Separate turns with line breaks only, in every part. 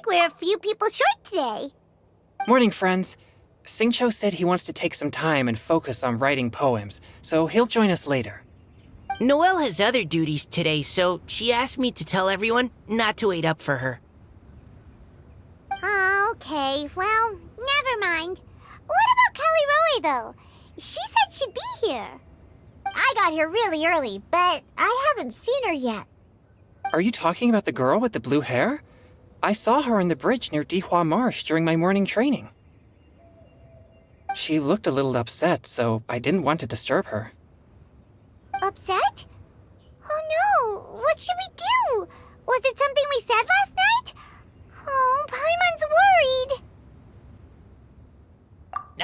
we're a few people short today.
Morning, friends. Singcho said he wants to take some time and focus on writing poems, so he'll join us later.
Noelle has other duties today, so she asked me to tell everyone not to wait up for her.
Oh, okay. Well, never mind. What about Kelly Roy, though? She said she'd be here. I got here really early, but I haven't seen her yet.
Are you talking about the girl with the blue hair? I saw her on the bridge near Dihua Marsh during my morning training. She looked a little upset, so I didn't want to disturb her.
Upset? Oh no! What should we do? Was it something we said last night? Oh, Paimon's worried.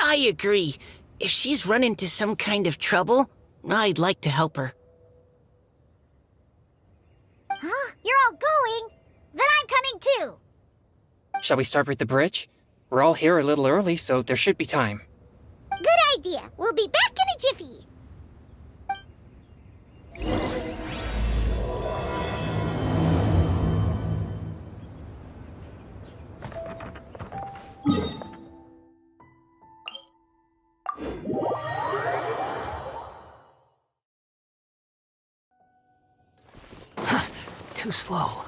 I agree. If she's run into some kind of trouble, I'd like to help her.
Huh? You're all going? Then I'm coming too.
Shall we start with the bridge? We're all here a little early, so there should be time.
Good idea. We'll be back in a jiffy.
Too slow.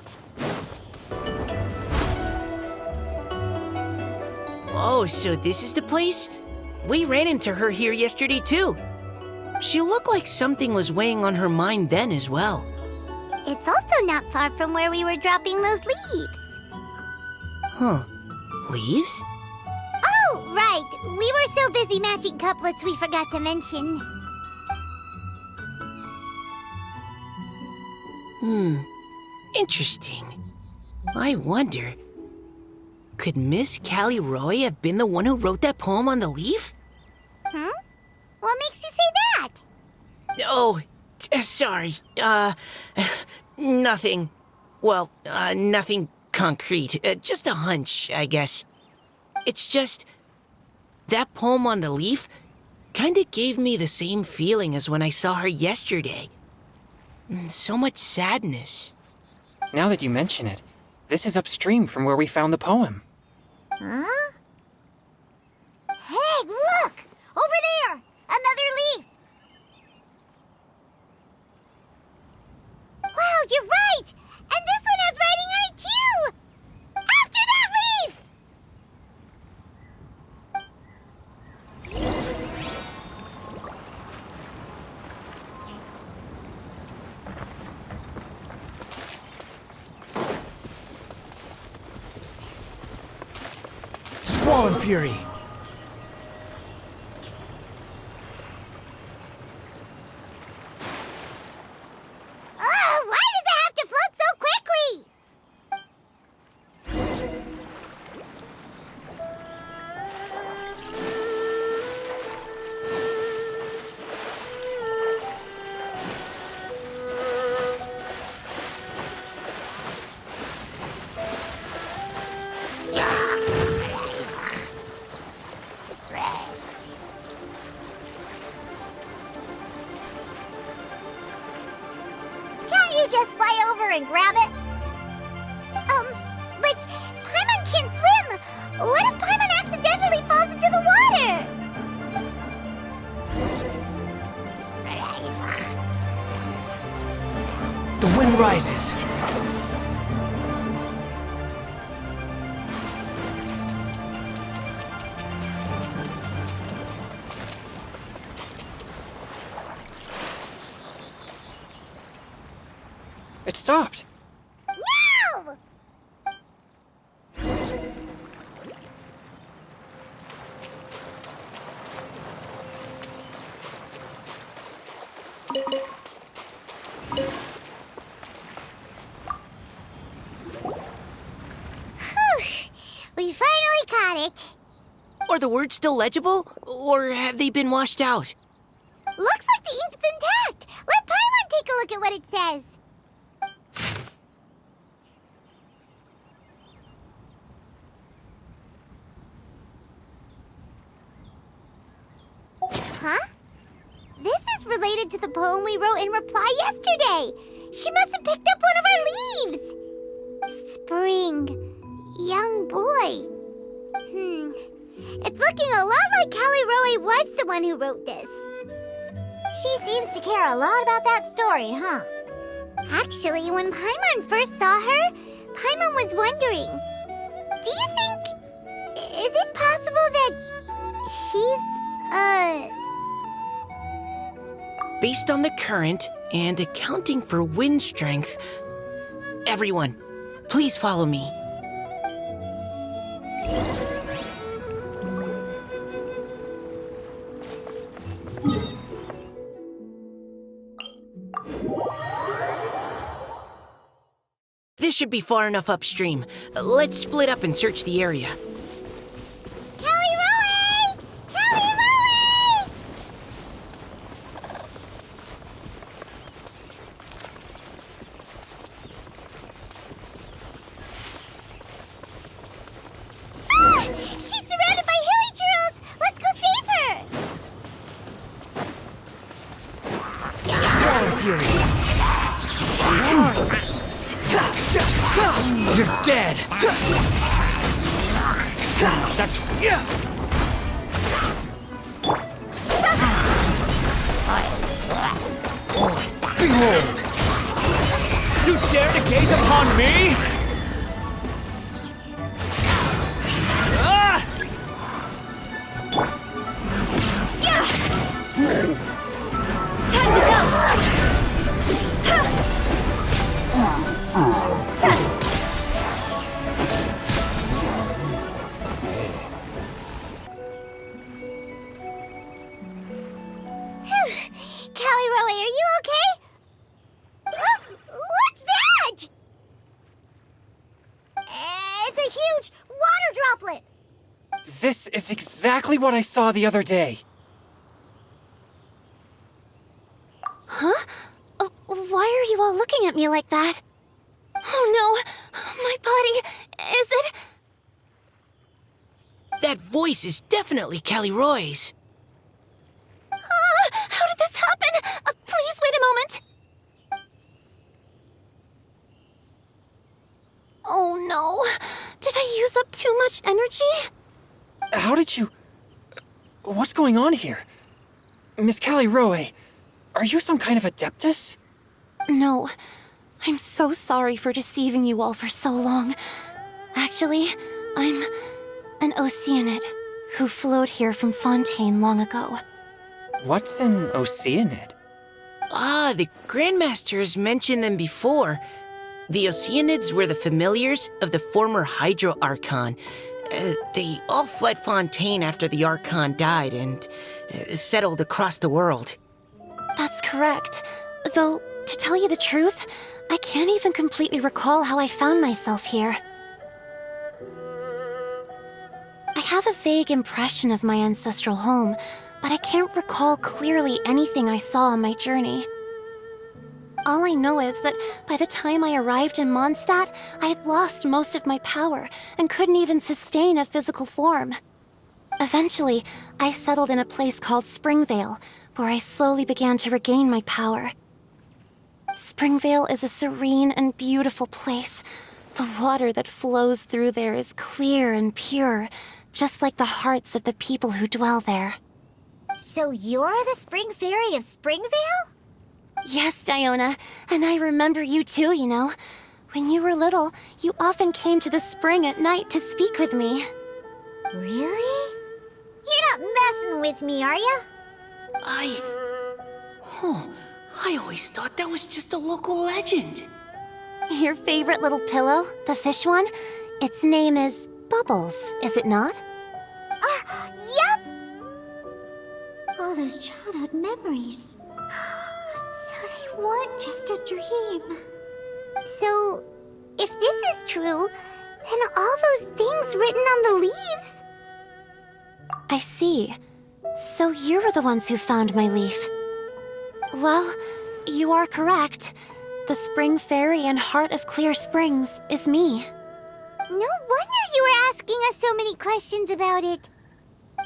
Oh, so this is the place? We ran into her here yesterday, too. She looked like something was weighing on her mind then as well.
It's also not far from where we were dropping those leaves.
Huh. Leaves?
Oh, right. We were so busy matching couplets we forgot to mention.
Interesting. I wonder, could Miss Callie Roy have been the one who wrote that poem on the leaf?
Hmm? What makes you say that?
Oh, sorry. Nothing. Well, nothing concrete. Just a hunch, I guess. It's just, that poem on the leaf kinda gave me the same feeling as when I saw her yesterday. So much sadness.
Now that you mention it, this is upstream from where we found the poem.
Huh? Hey, look! Over there! Another leaf! Wow, you're right! And this one has writing on it too! After that leaf!
Squall and Fury!
Why does it have to float so quickly? Can't you just fly over and grab it? But Paimon can't swim. What if Paimon accidentally falls into the water?
The wind rises.
It stopped.
No! We finally caught it.
Are the words still legible, or have they been washed out?
Looks like the ink's intact. Let Paimon take a look at what it says. Huh? This is related to the poem we wrote in reply yesterday. She must have picked up one of our leaves. Spring. Young looking a lot like Callie Roe was the one who wrote this. She seems to care a lot about that story, huh? Actually, when Paimon first saw her, Paimon was wondering, do you think... is it possible that she's,
Based on the current and accounting for wind strength, everyone, please follow me. This should be far enough upstream. Let's split up and search the area.
Callie Roe! Callie Roe! Ah! She's surrounded by hilly churls! Let's go save her!
Water Fury! You're dead! That's... Behold! You dare to gaze upon me? Ah!
Time to go! Callie Roe, are you okay? What's that? It's a huge water droplet.
This is exactly what I saw the other day.
Huh? Why are you all looking at me like that? Oh no, my body, is it?
That voice is definitely Callie Roy's.
How did this happen? Please wait a moment. Oh no, did I use up too much energy?
How did you... What's going on here? Miss Callie Roe, are you some kind of adeptus?
No, I'm so sorry for deceiving you all for so long. Actually, I'm an Oceanid who flowed here from Fontaine long ago.
What's an Oceanid?
Ah, the Grandmasters mentioned them before. The Oceanids were the familiars of the former Hydro Archon. They all fled Fontaine after the Archon died and settled across the world.
That's correct. Though, to tell you the truth, I can't even completely recall how I found myself here. I have a vague impression of my ancestral home, but I can't recall clearly anything I saw on my journey. All I know is that by the time I arrived in Mondstadt, I had lost most of my power and couldn't even sustain a physical form. Eventually, I settled in a place called Springvale, where I slowly began to regain my power. Springvale is a serene and beautiful place. The water that flows through there is clear and pure, just like the hearts of the people who dwell there.
So you're the Spring Fairy of Springvale?
Yes, Diona, and I remember you too, you know. When you were little, you often came to the spring at night to speak with me.
Really? You're not messing with me, are you?
I always thought that was just a local legend.
Your favorite little pillow, the fish one? Its name is Bubbles, is it not?
Yup! All those childhood memories. So they weren't just a dream. So, if this is true, then all those things written on the leaves...
I see. So you were the ones who found my leaf. Well, you are correct. The Spring Fairy and Heart of Clear Springs is me.
No wonder you were asking us so many questions about it.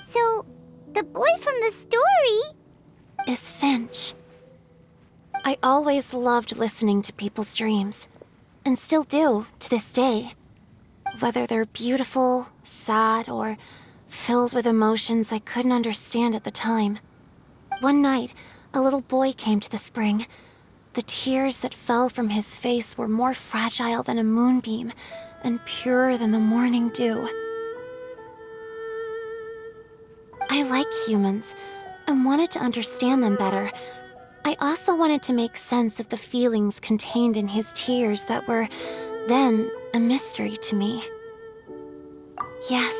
So, the boy from the story...
is Finch. I always loved listening to people's dreams, and still do to this day. Whether they're beautiful, sad, or filled with emotions I couldn't understand at the time. One night, a little boy came to the spring. The tears that fell from his face were more fragile than a moonbeam and purer than the morning dew. I like humans and wanted to understand them better. I also wanted to make sense of the feelings contained in his tears that were, then, a mystery to me. Yes,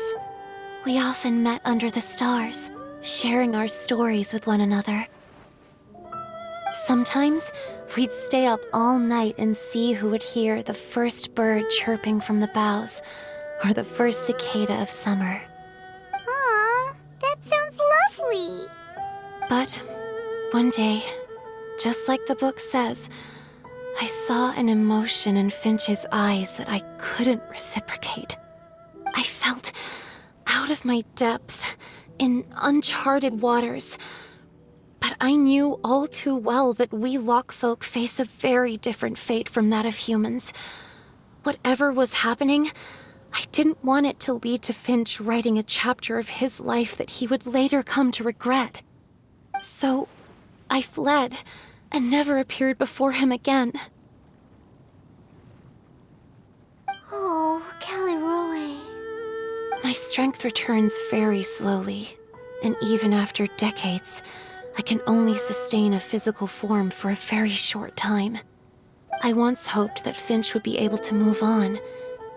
we often met under the stars, sharing our stories with one another. Sometimes, we'd stay up all night and see who would hear the first bird chirping from the boughs, or the first cicada of summer.
Aw, that sounds lovely.
But one day, just like the book says, I saw an emotion in Finch's eyes that I couldn't reciprocate. I felt out of my depth, in uncharted waters. But I knew all too well that we Lockfolk face a very different fate from that of humans. Whatever was happening, I didn't want it to lead to Finch writing a chapter of his life that he would later come to regret. So, I fled, and never appeared before him again.
Oh, Callie Roe.
My strength returns very slowly, and even after decades, I can only sustain a physical form for a very short time. I once hoped that Finch would be able to move on,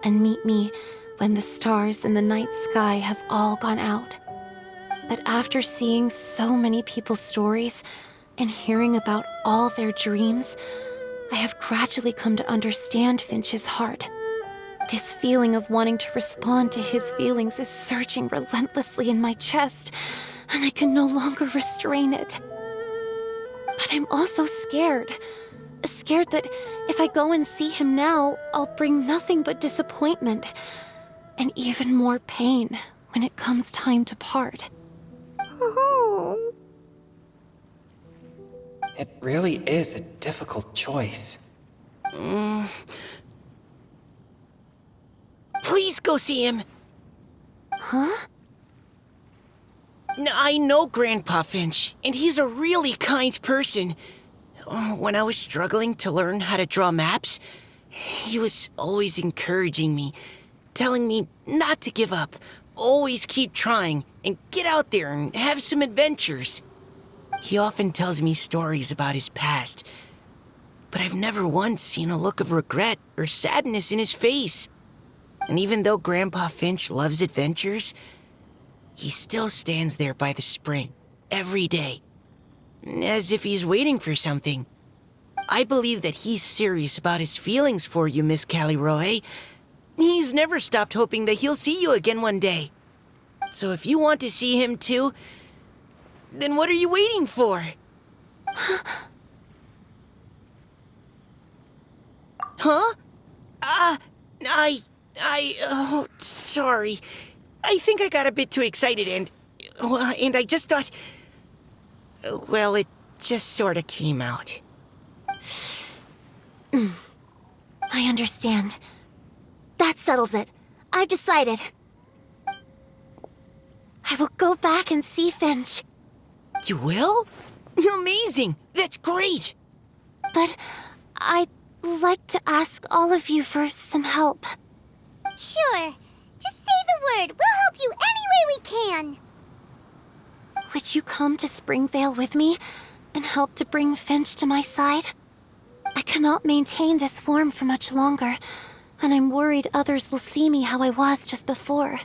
and meet me when the stars in the night sky have all gone out. But after seeing so many people's stories, and hearing about all their dreams, I have gradually come to understand Finch's heart. This feeling of wanting to respond to his feelings is surging relentlessly in my chest, and I can no longer restrain it. But I'm also scared. Scared that if I go and see him now, I'll bring nothing but disappointment, and even more pain when it comes time to part.
Oh.
It really is a difficult choice.
Please go see him.
Huh?
I know Grandpa Finch, and he's a really kind person. When I was struggling to learn how to draw maps, he was always encouraging me, telling me not to give up, always keep trying, and get out there and have some adventures. He often tells me stories about his past, but I've never once seen a look of regret or sadness in his face. And even though Grandpa Finch loves adventures, he still stands there by the spring, every day, as if he's waiting for something. I believe that he's serious about his feelings for you, Miss Callie Roe. He's never stopped hoping that he'll see you again one day. So if you want to see him too, then what are you waiting for? Huh? Oh, sorry. I think I got a bit too excited and I just thought, well, it just sort of came out.
I understand. That settles it. I've decided. I will go back and see Finch.
You will? Amazing! That's great!
But I'd like to ask all of you for some help.
Sure. Just say the word. We'll help you any way we can.
Would you come to Springvale with me and help to bring Finch to my side? I cannot maintain this form for much longer, and I'm worried others will see me how I was just before.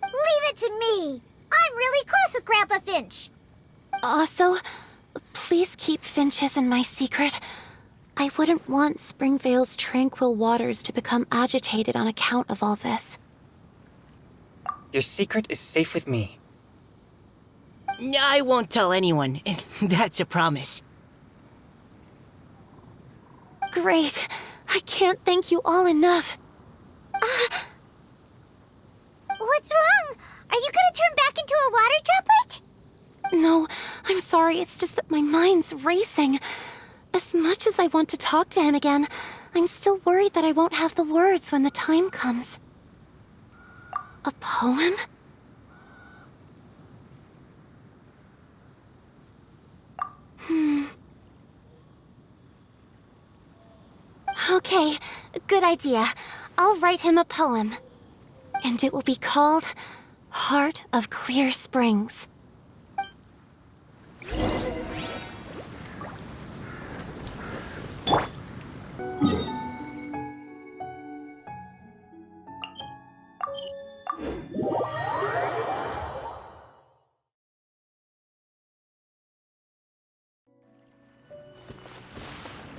Leave it to me. I'm really close with Grandpa Finch.
Also, please keep Finch's in my secret. I wouldn't want Springvale's tranquil waters to become agitated on account of all this.
Your secret is safe with me.
I won't tell anyone. That's a promise.
Great. I can't thank you all enough.
What's wrong? Are you gonna turn back into a water droplet?
No, I'm sorry. It's just that my mind's racing. As much as I want to talk to him again, I'm still worried that I won't have the words when the time comes. A poem? Okay, good idea. I'll write him a poem. And it will be called Heart of Clear Springs.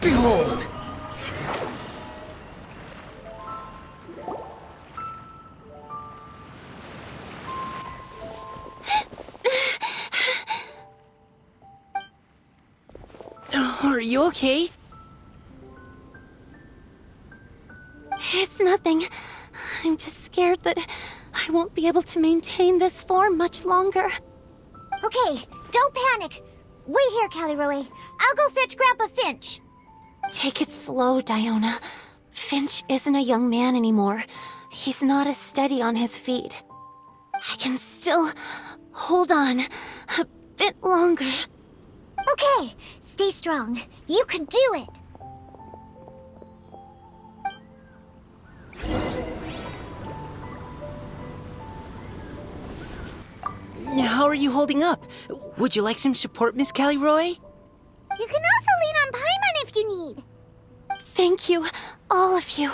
Behold!
Are you okay?
It's nothing. I'm just scared that I won't be able to maintain this form much longer.
Okay, don't panic. Wait here, Caliroe. I'll go fetch Grandpa Finch.
Take it slow, Diona. Finch isn't a young man anymore. He's not as steady on his feet. I can still hold on a bit longer.
Okay, stay strong. You can do it.
How are you holding up? Would you like some support, Miss Caliroe?
You can also lean on Paimon if you need.
Thank you, all of you.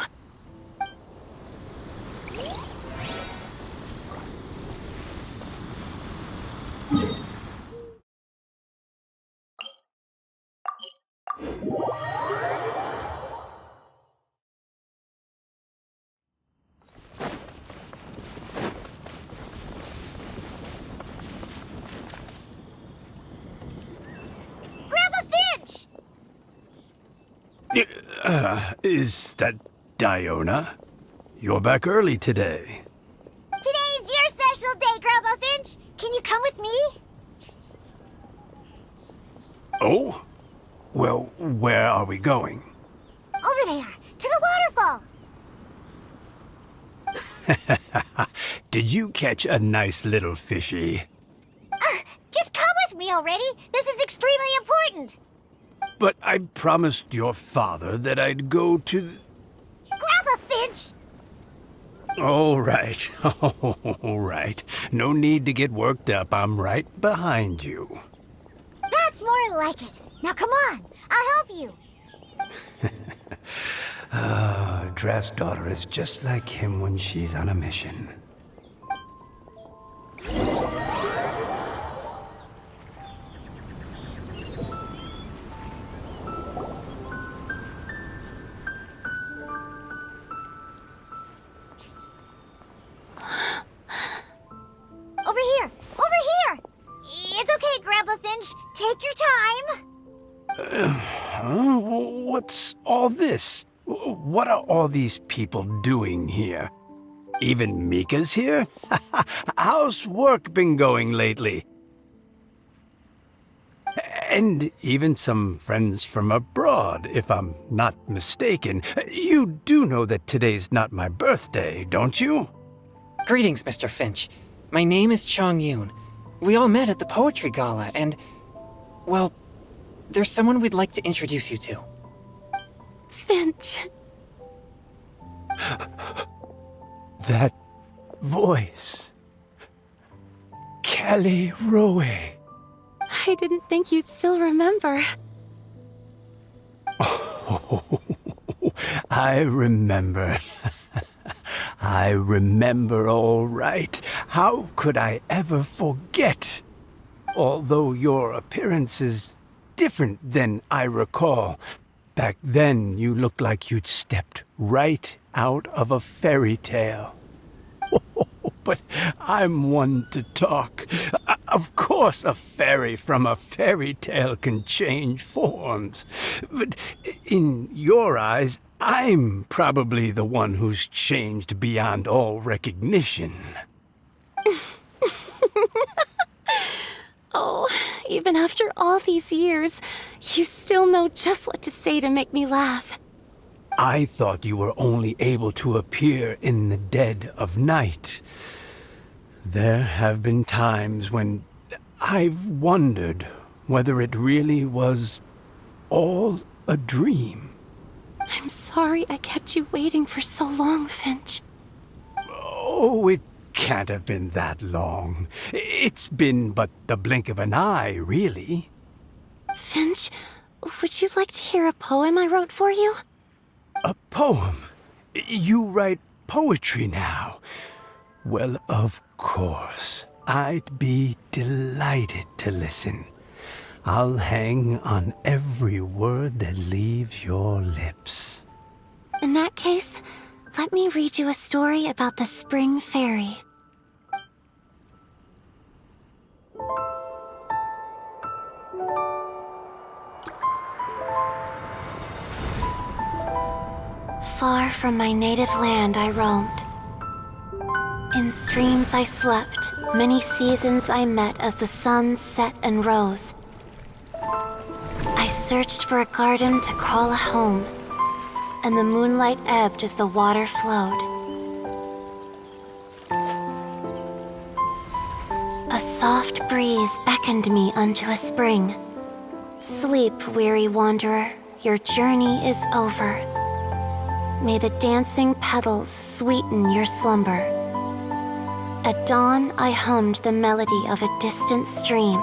Grandpa Finch!
Is that Diona? You're back early today.
Today's your special day, Grandpa Finch. Can you come with me?
Oh? Well, where are we going?
Over there, to the waterfall.
Did you catch a nice little fishy?
Just come with me already. This is extremely important.
But I promised your father that I'd go to...
Grandpa Finch!
All right, all right. No need to get worked up. I'm right behind you.
That's more like it. Now come on, I'll help you.
Draft's daughter is just like him when she's on a mission.
Over here, over here. It's okay, Grandpa Finch. Take your time.
Huh? What's all this? What are all these people doing here? Even Mika's here? How's work been going lately? And even some friends from abroad, if I'm not mistaken. You do know that today's not my birthday, don't you?
Greetings, Mr. Finch. My name is Chong Yoon. We all met at the poetry gala, and... well, there's someone we'd like to introduce you to.
Finch.
That voice. Kelly Rowe.
I didn't think you'd still remember.
Oh, I remember. I remember all right. How could I ever forget? Although your appearance is different than I recall. Back then, you looked like you'd stepped right out of a fairy tale. But I'm one to talk. Of course, a fairy from a fairy tale can change forms. But in your eyes, I'm probably the one who's changed beyond all recognition.
Oh, even after all these years, you still know just what to say to make me laugh.
I thought you were only able to appear in the dead of night. There have been times when I've wondered whether it really was all a dream.
I'm sorry I kept you waiting for so long, Finch.
Oh, it can't have been that long. It's been but the blink of an eye, really.
Finch, would you like to hear a poem I wrote for you?
A poem? You write poetry now? Well, of course. I'd be delighted to listen. I'll hang on every word that leaves your lips.
In that case, let me read you a story about the Spring Fairy. Far from my native land I roamed. In streams I slept, many seasons I met as the sun set and rose. I searched for a garden to call a home, and the moonlight ebbed as the water flowed. A soft breeze beckoned me unto a spring. Sleep, weary wanderer, your journey is over. May the dancing petals sweeten your slumber. At dawn, I hummed the melody of a distant stream,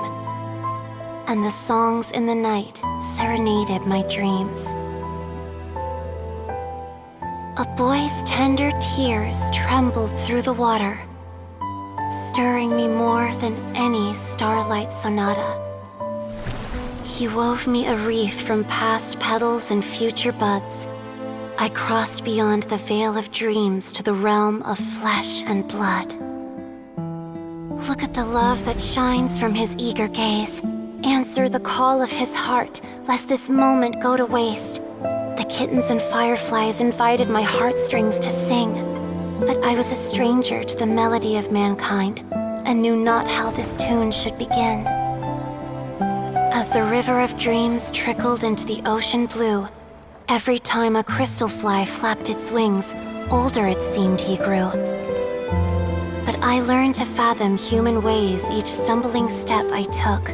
and the songs in the night serenaded my dreams. A boy's tender tears trembled through the water, stirring me more than any starlight sonata. He wove me a wreath from past petals and future buds. I crossed beyond the veil of dreams to the realm of flesh and blood. Look at the love that shines from his eager gaze. Answer the call of his heart, lest this moment go to waste. The kittens and fireflies invited my heartstrings to sing, but I was a stranger to the melody of mankind, and knew not how this tune should begin. As the river of dreams trickled into the ocean blue, every time a crystal fly flapped its wings, older it seemed he grew. But I learned to fathom human ways each stumbling step I took,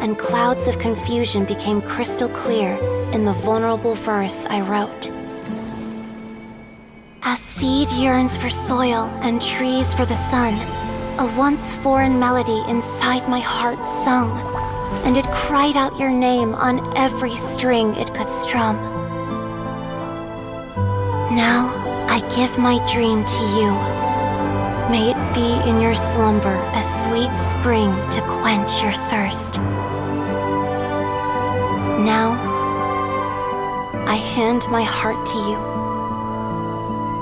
and clouds of confusion became crystal clear in the vulnerable verse I wrote. As seed yearns for soil and trees for the sun, a once foreign melody inside my heart sung, and it cried out your name on every string it could strum. Now I give my dream to you. May it be in your slumber a sweet spring to quench your thirst. Now, I hand my heart to you,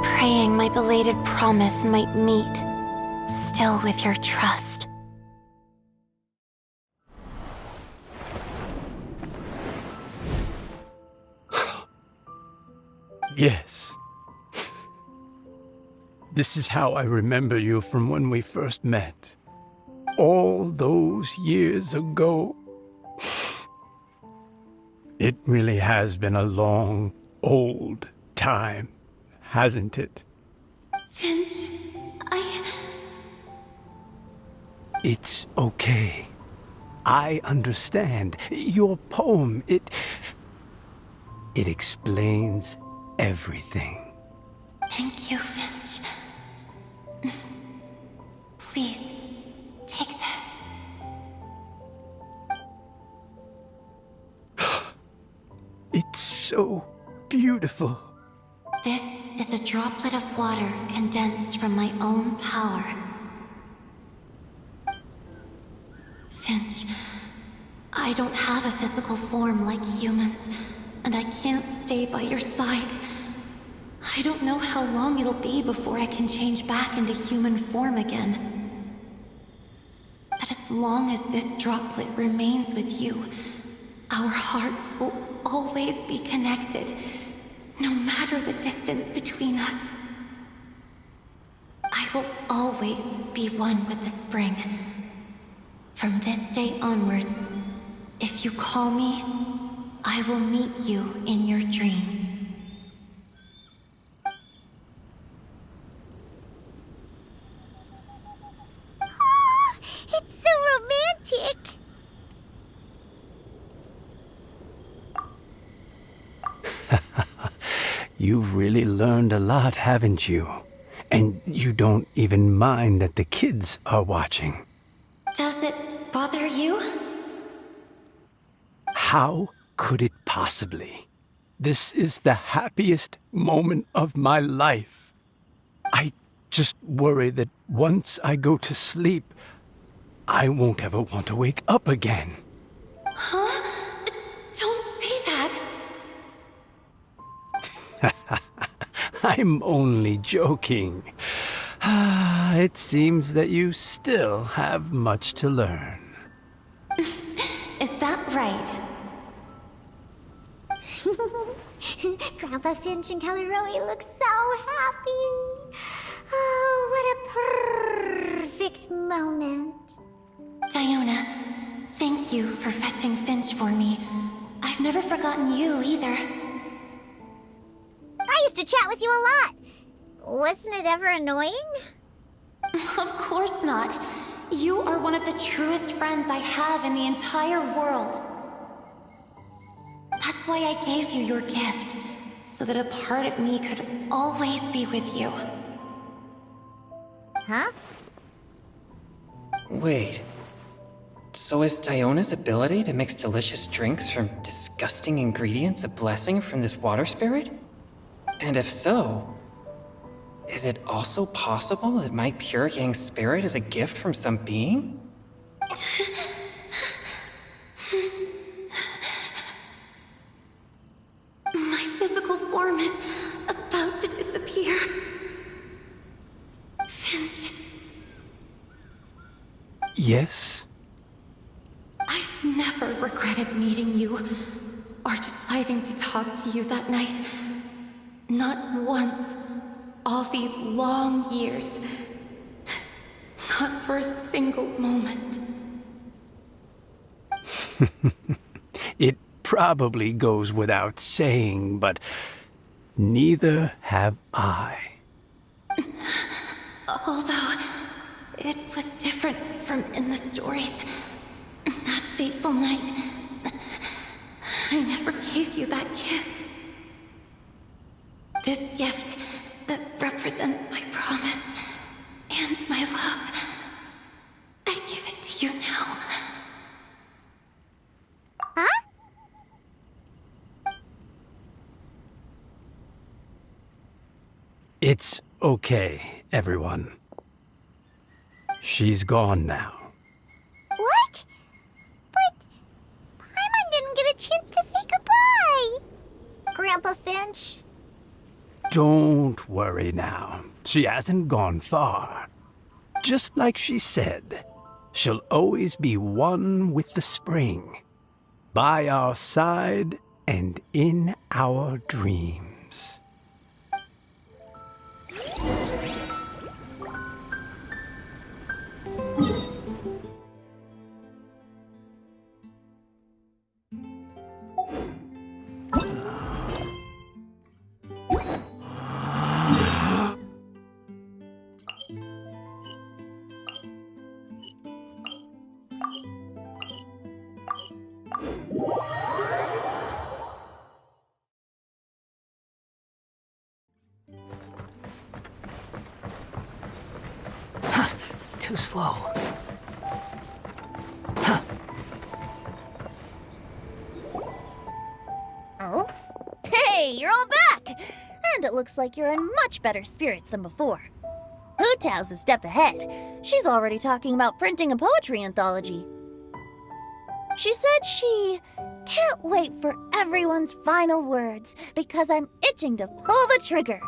praying my belated promise might meet, still with your trust.
Yes. This is how I remember you from when we first met. All those years ago. It really has been a long, old time, hasn't it?
Finch,
It's okay. I understand. Your poem, it explains everything.
Thank you, Finch. Please, take this.
It's so beautiful.
This is a droplet of water condensed from my own power. Finch, I don't have a physical form like humans, and I can't stay by your side. I don't know how long it'll be before I can change back into human form again. But as long as this droplet remains with you, our hearts will always be connected, no matter the distance between us. I will always be one with the spring. From this day onwards, if you call me, I will meet you in your dreams.
It's so romantic.
You've really learned a lot, haven't you? And you don't even mind that the kids are watching.
Does it bother you?
How could it possibly? This is the happiest moment of my life. I just worry that once I go to sleep, I won't ever want to wake up again.
Huh? Don't say that.
I'm only joking. It seems that you still have much to learn.
Is that right?
Grandpa Finch and Kelly Rowie look so happy. Oh, what a perfect moment.
Diona, thank you for fetching Finch for me. I've never forgotten you either.
I used to chat with you a lot. Wasn't it ever annoying?
Of course not. You are one of the truest friends I have in the entire world. That's why I gave you your gift, so that a part of me could always be with you.
Huh?
Wait. So is Diona's ability to mix delicious drinks from disgusting ingredients a blessing from this water spirit? And if so, is it also possible that my pure yang spirit is a gift from some being?
My physical form is about to disappear. Finch,
Yes?
I've never regretted meeting you or deciding to talk to you that night. Not once. All these long years. Not for a single moment.
It probably goes without saying, but neither have I.
Although, it was different from in the stories. That fateful night, I never gave you that kiss. This gift that represents my promise and my love, I give it to you now.
Huh?
It's okay, everyone. She's gone now.
What? But Paimon didn't get a chance to say goodbye. Grandpa Finch.
Don't worry now. She hasn't gone far. Just like she said, she'll always be one with the spring. By our side and in our dreams.
Too slow.
Oh? Hey, you're all back! And it looks like you're in much better spirits than before. Hu Tao's a step ahead. She's already talking about printing a poetry anthology. She said she can't wait for everyone's final words because I'm itching to pull the trigger.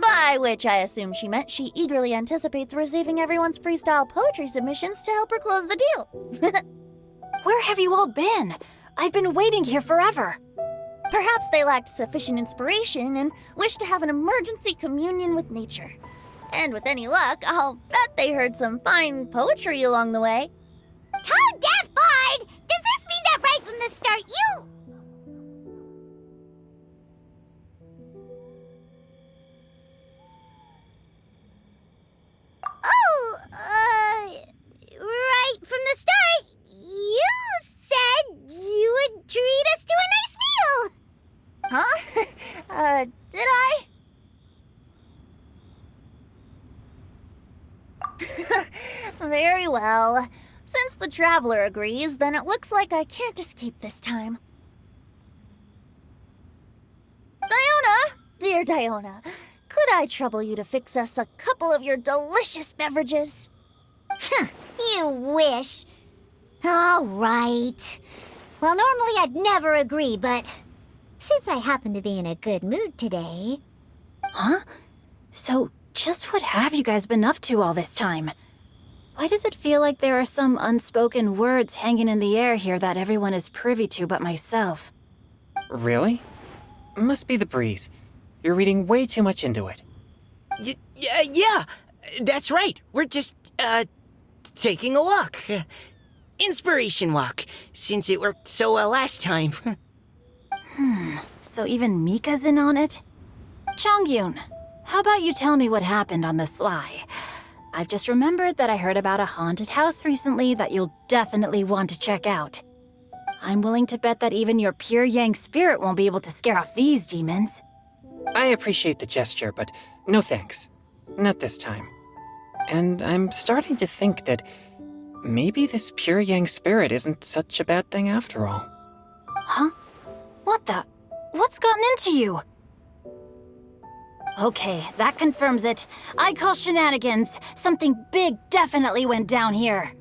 By which I assume she meant she eagerly anticipates receiving everyone's freestyle poetry submissions to help her close the deal.
Where have you all been? I've been waiting here forever.
Perhaps they lacked sufficient inspiration and wished to have an emergency communion with nature. And with any luck, I'll bet they heard some fine poetry along the way.
Tone deaf, Bard! Does this mean that right from the start you... Oh, right from the start, you said you would treat us to a nice meal!
Huh? Did I? Very well. Since the traveler agrees, then it looks like I can't escape this time. Diona! Dear Diona, could I trouble you to fix us a couple of your delicious beverages?
You wish. All right. Well, normally I'd never agree, but since I happen to be in a good mood today...
Huh? So, just what have you guys been up to all this time? Why does it feel like there are some unspoken words hanging in the air here that everyone is privy to but myself?
Really? Must be the breeze. You're reading way too much into it.
Yeah, that's right. We're just, taking a walk. Inspiration walk, since it worked so well last time.
So even Mika's in on it? Chongyun, how about you tell me what happened on the sly? I've just remembered that I heard about a haunted house recently that you'll definitely want to check out. I'm willing to bet that even your pure Yang spirit won't be able to scare off these demons.
I appreciate the gesture, but no thanks. Not this time. And I'm starting to think that maybe this pure Yang spirit isn't such a bad thing after all.
Huh? What the? What's gotten into you? Okay, that confirms it. I call shenanigans. Something big definitely went down here.